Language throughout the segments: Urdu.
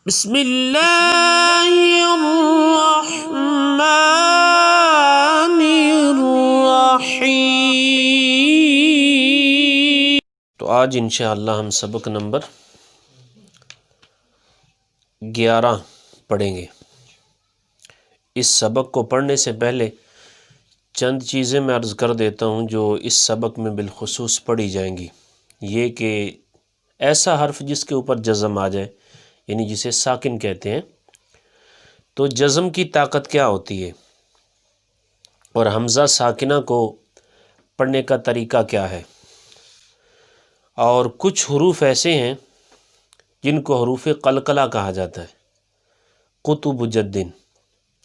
بسم اللہ الرحمن الرحیم۔ تو آج انشاءاللہ ہم سبق نمبر 11 پڑھیں گے۔ اس سبق کو پڑھنے سے پہلے چند چیزیں میں عرض کر دیتا ہوں جو اس سبق میں بالخصوص پڑھی جائیں گی۔ یہ کہ ایسا حرف جس کے اوپر جزم آ جائے، یعنی جسے ساکن کہتے ہیں، تو جزم کی طاقت کیا ہوتی ہے، اور حمزہ ساکنہ کو پڑھنے کا طریقہ کیا ہے، اور کچھ حروف ایسے ہیں جن کو حروف قلقلہ کہا جاتا ہے، قطب جدن،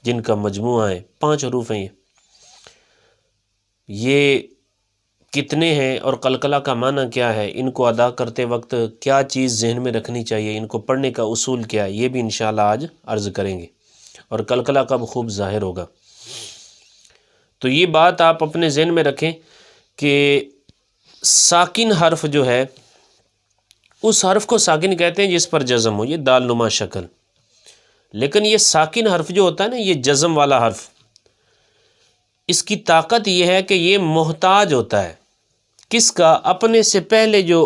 جن کا مجموعہ ہے 5 حروف ہیں۔ یہ کتنے ہیں اور قلقلہ کا معنی کیا ہے، ان کو ادا کرتے وقت کیا چیز ذہن میں رکھنی چاہیے، ان کو پڑھنے کا اصول کیا ہے، یہ بھی انشاءاللہ آج عرض کریں گے، اور قلقلہ کب خوب ظاہر ہوگا۔ تو یہ بات آپ اپنے ذہن میں رکھیں کہ ساکن حرف جو ہے، اس حرف کو ساکن کہتے ہیں جس پر جزم ہو، یہ دال نما شکل۔ لیکن یہ ساکن حرف جو ہوتا ہے نا، یہ جزم والا حرف، اس کی طاقت یہ ہے کہ یہ محتاج ہوتا ہے کس کا؟ اپنے سے پہلے جو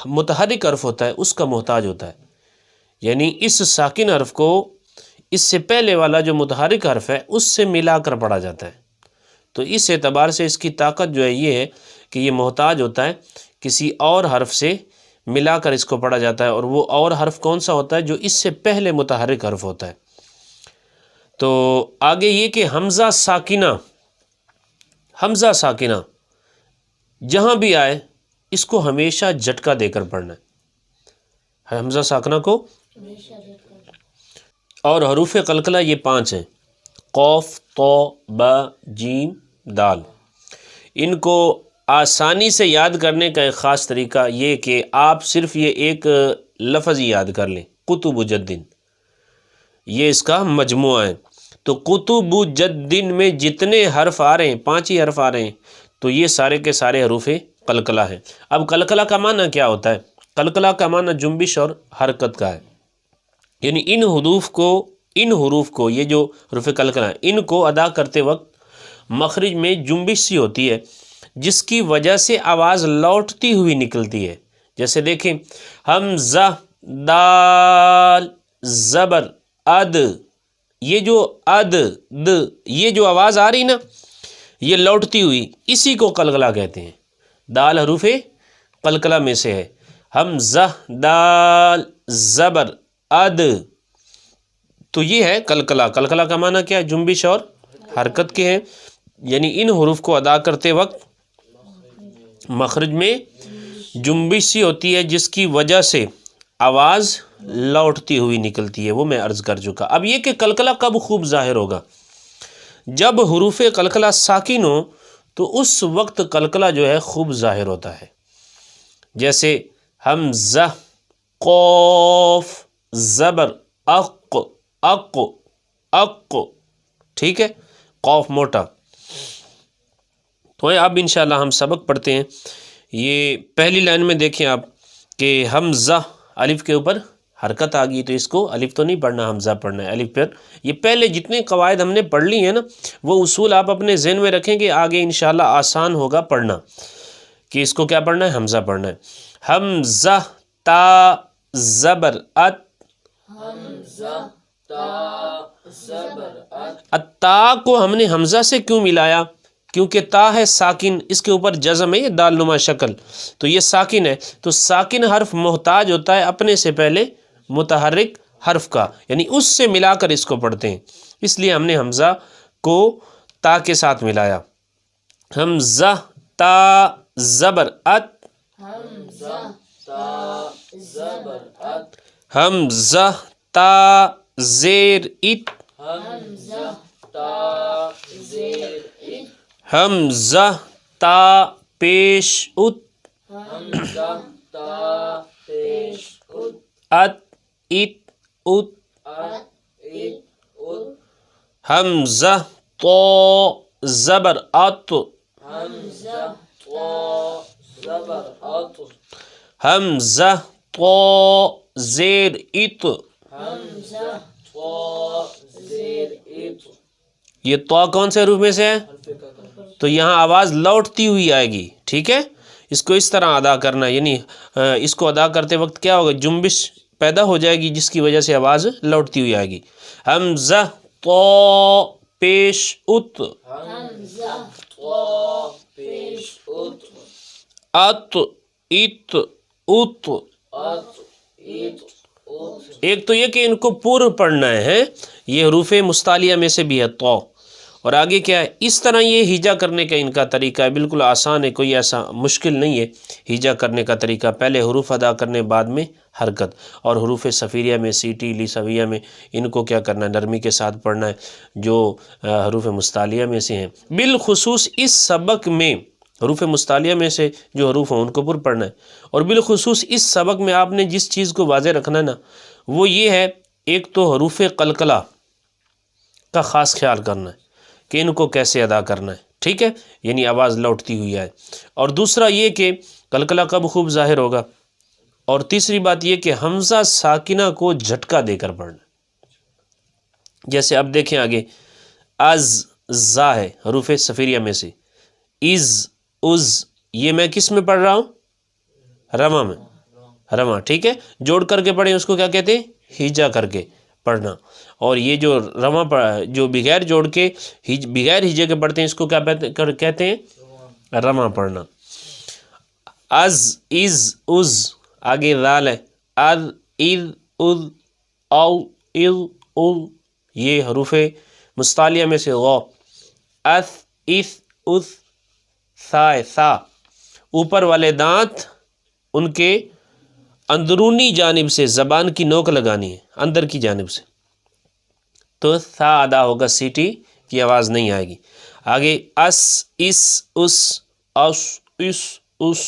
متحرک حرف ہوتا ہے اس کا محتاج ہوتا ہے، یعنی اس ساکن حرف کو اس سے پہلے والا جو متحرک حرف ہے اس سے ملا کر پڑھا جاتا ہے۔ تو اس اعتبار سے اس کی طاقت جو ہے یہ ہے کہ یہ محتاج ہوتا ہے کسی اور حرف سے ملا کر اس کو پڑھا جاتا ہے، اور وہ اور حرف کون سا ہوتا ہے؟ جو اس سے پہلے متحرک حرف ہوتا ہے۔ تو آگے یہ کہ حمزہ ساکنہ جہاں بھی آئے اس کو ہمیشہ جھٹکا دے کر پڑھنا ہے، حمزہ ساکنہ کو۔ اور حروف قلقلہ یہ 5 ہیں، قوف، طو، با، جیم، دال۔ ان کو آسانی سے یاد کرنے کا ایک خاص طریقہ یہ کہ آپ صرف یہ ایک لفظ ہی یاد کر لیں، قطب جدن، یہ اس کا مجموعہ ہے۔ تو قطب جدن میں جتنے حرف آ رہے ہیں، 5 ہی حرف آ رہے ہیں، تو یہ سارے کے سارے حروف قلقلہ ہیں۔ اب قلقلہ کا معنی کیا ہوتا ہے؟ قلقلہ کا معنی جنبش اور حرکت کا ہے، یعنی ان حروف کو یہ جو حروف قلقلہ ہیں، ان کو ادا کرتے وقت مخرج میں جنبش سی ہوتی ہے جس کی وجہ سے آواز لوٹتی ہوئی نکلتی ہے۔ جیسے دیکھیں، حمزہ، دال، زبر، اد، یہ جو اد، د، یہ جو آواز آ رہی نا، یہ لوٹتی ہوئی، اسی کو قلقلہ کہتے ہیں۔ دال حروف قلقلہ میں سے ہے، حمزہ، دال، زبر، اد، تو یہ ہے قلقلہ۔ قلقلہ کا معنی کیا ہے؟ جنبش اور حرکت کے ہیں، یعنی ان حروف کو ادا کرتے وقت مخرج میں جنبش سی ہوتی ہے جس کی وجہ سے آواز لوٹتی ہوئی نکلتی ہے، وہ میں عرض کر چکا۔ اب یہ کہ قلقلہ کب خوب ظاہر ہوگا؟ جب حروف قلقلہ ساکن ہو تو اس وقت قلقلہ جو ہے خوب ظاہر ہوتا ہے۔ جیسے حمزہ، قوف، زبر، اق، اق، اق، ٹھیک ہے، قوف موٹا۔ تو اب انشاءاللہ ہم سبق پڑھتے ہیں۔ یہ پہلی لائن میں دیکھیں آپ کہ حمزہ، الف کے اوپر حرکت آ گئی، تو اس کو الف تو نہیں پڑھنا، حمزہ پڑھنا ہے الف پر۔ یہ پہلے جتنے قواعد ہم نے پڑھ لی ہیں نا، وہ اصول آپ اپنے ذہن میں رکھیں گے، آگے انشاءاللہ آسان ہوگا پڑھنا، کہ اس کو کیا پڑھنا ہے؟ حمزہ پڑھنا ہے۔ حمزہ، تا، زبر، ات، التا کو ہم نے حمزہ سے کیوں ملایا؟ کیونکہ تا ہے ساکن، اس کے اوپر جزم ہے، یہ دال نما شکل، تو یہ ساکن ہے، تو ساکن حرف محتاج ہوتا ہے اپنے سے پہلے متحرک حرف کا، یعنی اس سے ملا کر اس کو پڑھتے ہیں، اس لیے ہم نے حمزہ کو تا کے ساتھ ملایا۔ حمزہ، تا، زبر، ات، حمزہ، تا، زیر، ات، حمزہ، تا، پیش، ات، ات، ات، ات، حمزہ، تو، زبر، ات، حمزہ، تو، زیر، ات، یہ تو کون سے حروف میں سے ہے؟ تو یہاں آواز لوٹتی ہوئی آئے گی، ٹھیک ہے، اس کو اس طرح ادا کرنا ہے، یعنی اس کو ادا کرتے وقت کیا ہوگا، جنبش پیدا ہو جائے گی جس کی وجہ سے آواز لوٹتی ہوئی آئے گی۔ حمزہ تو پیش ات، ات ات ات۔ ایک تو یہ کہ ان کو پور پڑھنا ہے، یہ حروف مستعلیہ میں سے بھی ہے تو، اور آگے کیا ہے، اس طرح یہ ہجا کرنے کا ان کا طریقہ ہے، بالکل آسان ہے، کوئی ایسا مشکل نہیں ہے ہجا کرنے کا طریقہ۔ پہلے حروف ادا کرنے، بعد میں حرکت، اور حروف صفیریہ میں، سیٹی لسویہ میں ان کو کیا کرنا ہے، نرمی کے ساتھ پڑھنا ہے، جو حروف مستعلیہ میں سے ہیں۔ بالخصوص اس سبق میں حروف مستعلیہ میں سے جو حروف ہیں ان کو پر پڑھنا ہے، اور بالخصوص اس سبق میں آپ نے جس چیز کو واضح رکھنا ہے نا، وہ یہ ہے، ایک تو حروف قلقلہ کا خاص خیال کرنا ہے کہ ان کو کیسے ادا کرنا ہے، ٹھیک ہے، یعنی آواز لوٹتی ہوئی آئے، اور دوسرا یہ کہ قلقلہ کب خوب ظاہر ہوگا، اور تیسری بات یہ کہ حمزہ ساکنہ کو جھٹکا دے کر پڑھنا ہے۔ جیسے اب دیکھیں آگے، از زا ہے حروف صفیریہ میں سے، از از یہ میں کس میں پڑھ رہا ہوں، رما میں، رما، ٹھیک ہے، جوڑ کر کے پڑھیں اس کو کیا کہتے ہیں، ہجا کر کے پڑھنا، اور یہ جو رما جو بغیر جوڑ کے بغیر ہجے کے پڑھتے ہیں اس کو کیا کہتے ہیں، رما پڑھنا۔ از از از آگے ذال ہے، از از از او از او یہ حروف مستعلیہ میں سے غو، اس اس اس سا سا، اوپر والے دانت ان کے اندرونی جانب سے زبان کی نوک لگانی ہے، اندر کی جانب سے، تو سا ادا ہوگا، سیٹی کی آواز نہیں آئے گی۔ آگے اس اس اس اس اس اس،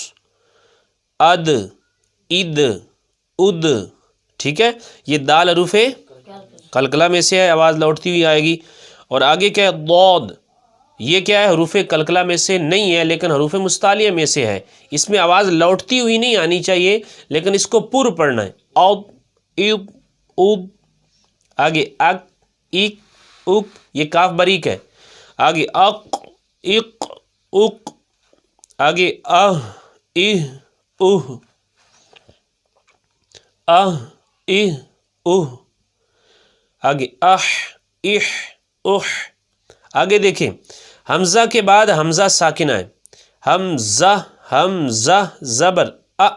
اد اد اد، ٹھیک ہے، یہ دال حروف قلقلہ میں سے ہے، آواز لوٹتی ہوئی آئے گی۔ اور آگے کیا ہے، ضاد، یہ کیا ہے، حروف قلقلہ میں سے نہیں ہے لیکن حروف مستعلیہ میں سے ہے، اس میں آواز لوٹتی ہوئی نہیں آنی چاہیے لیکن اس کو پر پڑھنا ہے، اود اید اد۔ آگے اک اک اک، یہ کاف بریک ہے، آگے اق اق اق، آگے اہ اہ اہ اہ اہ اہ، آگے اح اح اح۔ آگے دیکھیں، حمزہ کے بعد حمزہ ساکنہ ہے، حمزہ حمزہ زبر ا،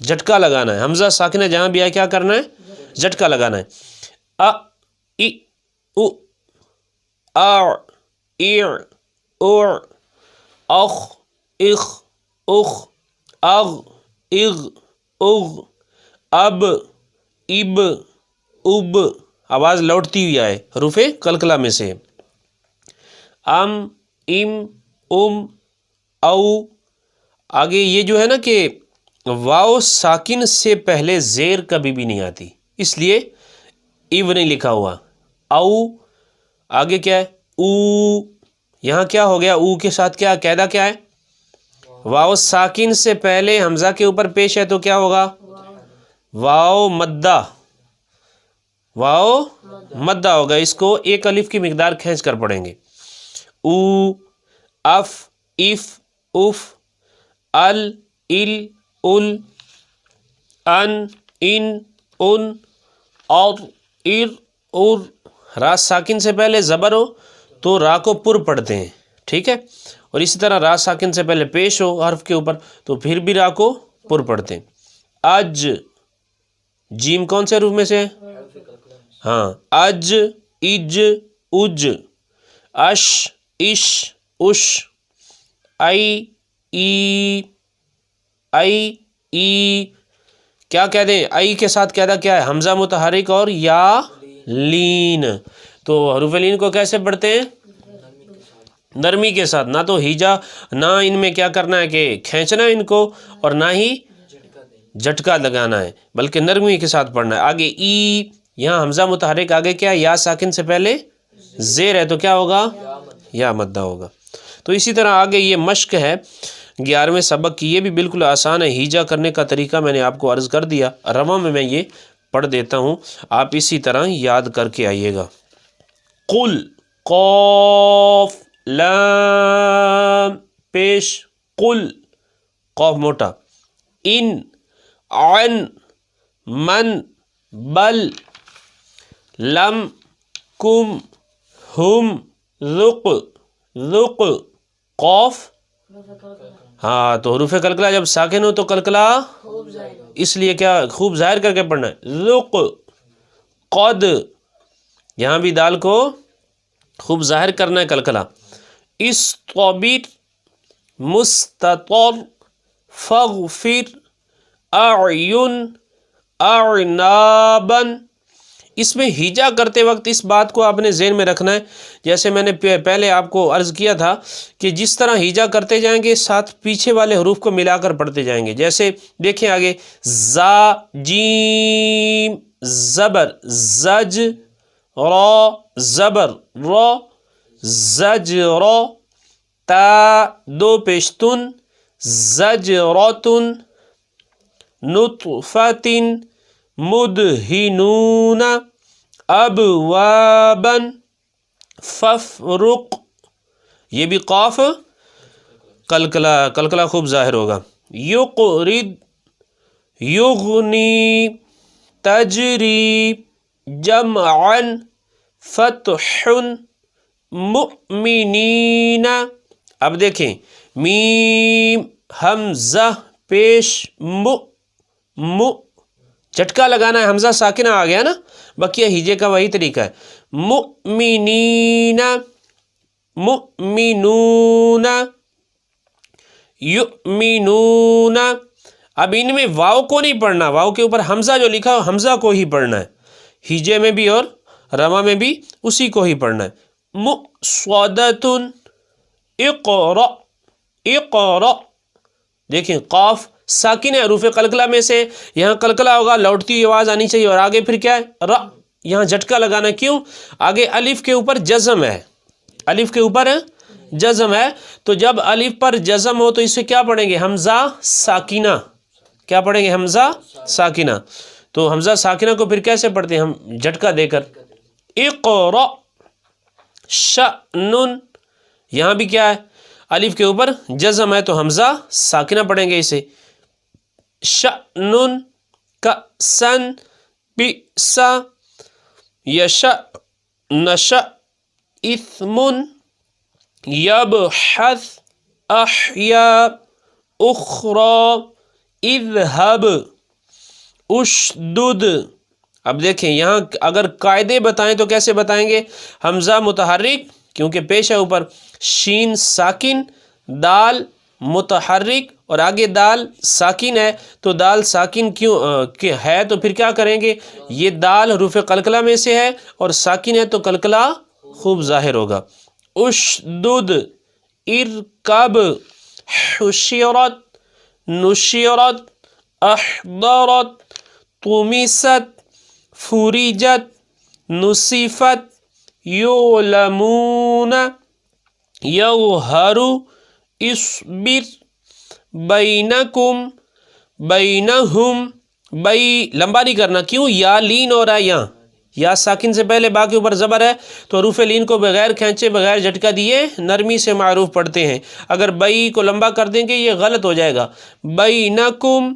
جھٹکا لگانا ہے، حمزہ ساکنہ جہاں بھی آئے کیا کرنا ہے، جھٹکا لگانا ہے، ا ای او، آ ایع اوع، اخ اخ اخ، اغ اغ اغ، اب اب اب، آواز لوٹتی ہوئی آئے، حروف قلقلہ میں سے۔ ام ام ام او، آگے یہ جو ہے نا کہ واو ساکن سے پہلے زیر کبھی بھی نہیں آتی، اس لیے ایو نہیں لکھا ہوا، او، آگے کیا ہے، او، یہاں کیا ہو گیا، او کے ساتھ کیا قاعدہ کیا ہے، واو ساکن سے پہلے حمزہ کے اوپر پیش ہے تو کیا ہوگا، واو مدہ، واو مدہ ہوگا، اس کو ایک الف کی مقدار کھینچ کر پڑھیں گے، او اف اف اف، ال ال ال، ان ان ان، اور ار ار۔ را ساکن سے پہلے زبر ہو تو را کو پر پڑھتے ہیں، ٹھیک ہے، اور اسی طرح را ساکن سے پہلے پیش ہو حرف کے اوپر تو پھر بھی را کو پر پڑھتے ہیں۔ اج، جیم کون سے حروف میں سے ہے، ہاں، اج اج اج، اش اش اش، ای ای ای ای، کیا کہہ دیں، ای کے ساتھ قاعدہ کیا ہے، حمزہ متحرک اور یا لین، تو حروف لین کو کیسے پڑھتے ہیں، نرمی کے ساتھ، نہ تو ہیجا، نہ ان میں کیا کرنا ہے کہ کھینچنا ان کو اور نہ ہی جھٹکا لگانا ہے، بلکہ نرمی کے ساتھ پڑھنا ہے۔ آگے ای، یہاں حمزہ متحرک، آگے کیا، یا ساکن سے پہلے زیر ہے تو کیا ہوگا، یا مدہ ہوگا۔ تو اسی طرح آگے یہ مشق ہے 11ویں سبق کی، یہ بھی بالکل آسان ہے، ہیجا کرنے کا طریقہ میں نے آپ کو عرض کر دیا، رواں میں یہ پڑھ دیتا ہوں، آپ اسی طرح یاد کر کے آئیے گا۔ قل، قاف لام پیش، قل قاف موٹا، ان عن من بل، لم کم ہم ذق، ذق قاف، ہاں تو حروف قلقلہ جب ساکن ہو تو قلقلہ اس لیے کیا خوب ظاہر کر کے پڑھنا ہے، ذق، قد یہاں بھی دال کو خوب ظاہر کرنا ہے قلقلہ، استبر، مستطر، فاغفر، اعین، اعنابا۔ اس میں ہجا کرتے وقت اس بات کو آپ نے ذہن میں رکھنا ہے، جیسے میں نے پہلے آپ کو عرض کیا تھا کہ جس طرح ہجا کرتے جائیں گے ساتھ پیچھے والے حروف کو ملا کر پڑھتے جائیں گے۔ جیسے دیکھیں آگے، زا جیم زبر، زج را زبر را، زجر، تا دو پیشتن، زجرتن، نطفۃ، مدہنون، ابوابا، ففرق، یہ بھی قاف قلقلہ خوب ظاہر ہوگا، یقرد، یغنی، تجری، جمعا، فتح، مؤمنین۔ اب دیکھیں، میم حمزہ پیش، جھٹکا لگانا ہے، حمزہ ساکنہ آ گیا نا، بقیہ ہجے کا وہی طریقہ ہے، مؤمنین، مؤمنون، یؤمنون۔ اب ان میں واو کو نہیں پڑھنا، واو کے اوپر حمزہ جو لکھا ہو حمزہ کو ہی پڑھنا ہے، ہجے میں بھی اور رما میں بھی اسی کو ہی پڑھنا ہے، مؤصدۃ، اقرأ، اقرأ۔ دیکھیں قاف ساکن ہے، حروف قلقلہ میں سے یہاں قلقلہ ہوگا، لوٹتی ہوئی آواز آنی چاہیے، اور آگے پھر کیا ہے، ر، یہاں جھٹکا لگانا، کیوں؟ آگے الف کے اوپر جزم ہے، الف کے اوپر جزم ہے، تو جب الف پر جزم ہو تو اسے کیا پڑھیں گے، حمزہ ساکنہ، کیا پڑھیں گے، حمزہ ساکنہ۔ تو حمزہ ساکنہ کو پھر کیسے پڑھتے ہیں ہم، جھٹکا دے کر، اقرأ، شأن، یہاں بھی کیا ہے، الف کے اوپر جزم ہے تو حمزہ ساکنہ پڑھیں گے اسے، شأن، کأسن، بئس، یشأ، نشأ، اثم، یبحث، احیا، اخری، اذهب، اشدد۔ اب دیکھیں یہاں اگر قاعدے بتائیں تو کیسے بتائیں گے، حمزہ متحرک کیونکہ پیش ہے اوپر، شین ساکن، دال متحرک اور آگے دال ساکن ہے، تو دال ساکن کیوں ہے تو پھر کیا کریں گے، یہ دال حروف قلقلہ میں سے ہے اور ساکن ہے تو قلقلہ خوب ظاہر ہوگا، اشدد، ارکب، حشرت، نشرت، احضرت، طمست، فرجت، نصفت، یعلمون، یظہر، اصبر، بینکم، بینہم، لمبا نہیں کرنا، کیوں، یا لین ہو رہا ہے، یہاں یا ساکن سے پہلے با کے اوپر زبر ہے تو حروف لین کو بغیر کھینچے بغیر جھٹکا دیے نرمی سے معروف پڑھتے ہیں، اگر بئی کو لمبا کر دیں گے یہ غلط ہو جائے گا، بینکم،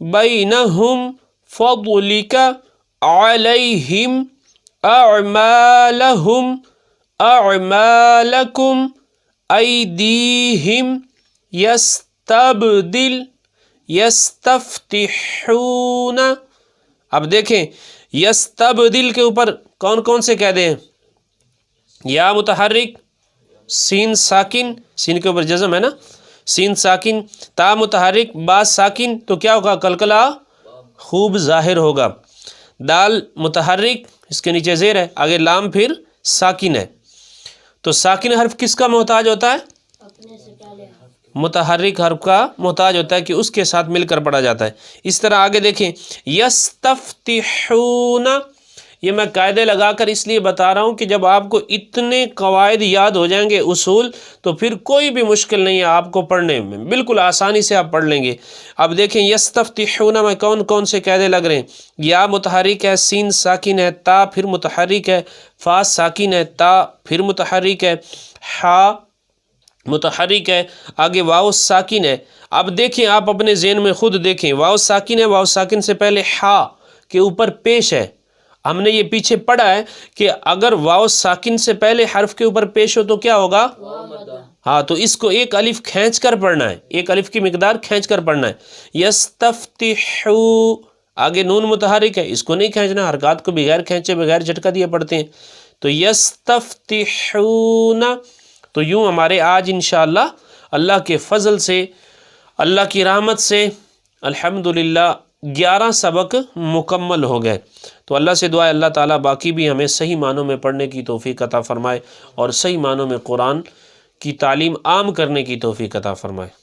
بینہم، فضلک، علیہم، اعمالہم، اعمالکم، ایدیہم، یستبدل، یستفتحون۔ اب دیکھیں یستبدل کے اوپر کون کون سے قاعدے ہیں، یا متحرک، سین ساکن، سین کے اوپر جزم ہے نا، سین ساکن، تا متحرک، با ساکن، تو کیا ہوگا، قلقلہ خوب ظاہر ہوگا، دال متحرک اس کے نیچے زیر ہے، آگے لام پھر ساکن ہے، تو ساکن حرف کس کا محتاج ہوتا ہے، متحرک حرف کا محتاج ہوتا ہے کہ اس کے ساتھ مل کر پڑھا جاتا ہے۔ اس طرح آگے دیکھیں، یستفتحون، یہ میں قاعدے لگا کر اس لیے بتا رہا ہوں کہ جب آپ کو اتنے قواعد یاد ہو جائیں گے، اصول، تو پھر کوئی بھی مشکل نہیں ہے آپ کو پڑھنے میں، بالکل آسانی سے آپ پڑھ لیں گے۔ اب دیکھیں یستفتحون میں کون کون سے قاعدے لگ رہے ہیں۔ یا متحرک ہے، سین ساکن ہے، تا پھر متحرک ہے، فا ساکن ہے، تا پھر متحرک ہے، حا متحرک ہے، آگے واو ساکن ہے۔ اب دیکھیں آپ اپنے ذہن میں خود دیکھیں، واو ساکن ہے، واو ساکن سے پہلے حا کے اوپر پیش ہے۔ ہم نے یہ پیچھے پڑھا ہے کہ اگر واو ساکن سے پہلے حرف کے اوپر پیش ہو تو کیا ہوگا؟ ہاں، تو اس کو ایک الف کھینچ کر پڑھنا ہے، ایک الف کی مقدار کھینچ کر پڑھنا ہے۔ یستفتحو، آگے نون متحرک ہے، اس کو نہیں کھینچنا، حرکات کو بغیر کھینچے بغیر جھٹکا دیے پڑھتے ہیں۔ تو یستفتحون، تو یوں ہمارے آج انشاءاللہ اللہ کے فضل سے، اللہ کی رحمت سے الحمدللہ 11 سبق مکمل ہو گئے۔ تو اللہ سے دعا ہے اللہ تعالیٰ باقی بھی ہمیں صحیح معنوں میں پڑھنے کی توفیق عطا فرمائے اور صحیح معنوں میں قرآن کی تعلیم عام کرنے کی توفیق عطا فرمائے۔